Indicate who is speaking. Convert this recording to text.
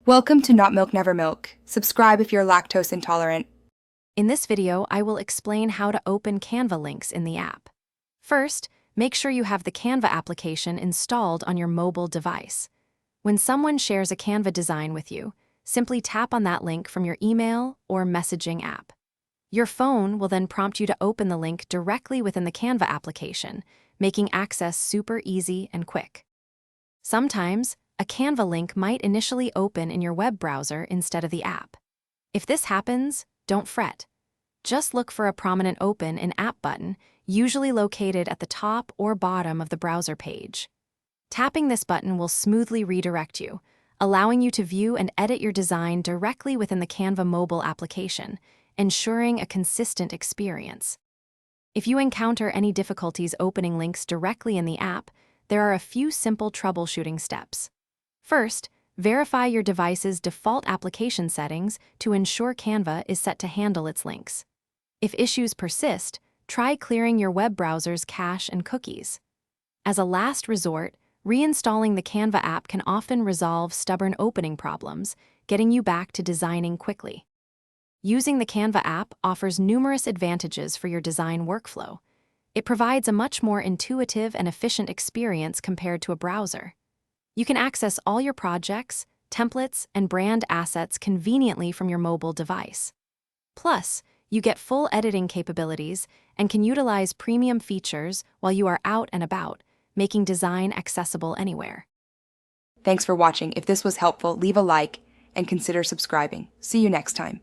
Speaker 1: Welcome to Not Milk Never Milk. Subscribe if you're lactose intolerant.
Speaker 2: In this video, I will explain how to open Canva links in the app. First, make sure you have the Canva application installed on your mobile device. When someone shares a Canva design with you, simply tap on that link from your email or messaging app. Your phone will then prompt you to open the link directly within the Canva application, making access super easy and quick. Sometimes, a Canva link might initially open in your web browser instead of the app. If this happens, don't fret. Just look for a prominent Open in App button, usually located at the top or bottom of the browser page. Tapping this button will smoothly redirect you, allowing you to view and edit your design directly within the Canva mobile application, ensuring a consistent experience. If you encounter any difficulties opening links directly in the app, there are a few simple troubleshooting steps. First, verify your device's default application settings to ensure Canva is set to handle its links. If issues persist, try clearing your web browser's cache and cookies. As a last resort, reinstalling the Canva app can often resolve stubborn opening problems, getting you back to designing quickly. Using the Canva app offers numerous advantages for your design workflow. It provides a much more intuitive and efficient experience compared to a browser. You can access all your projects, templates, and brand assets conveniently from your mobile device. Plus, you get full editing capabilities and can utilize premium features while you are out and about, making design accessible anywhere.
Speaker 1: Thanks for watching. If this was helpful, leave a like and consider subscribing. See you next time.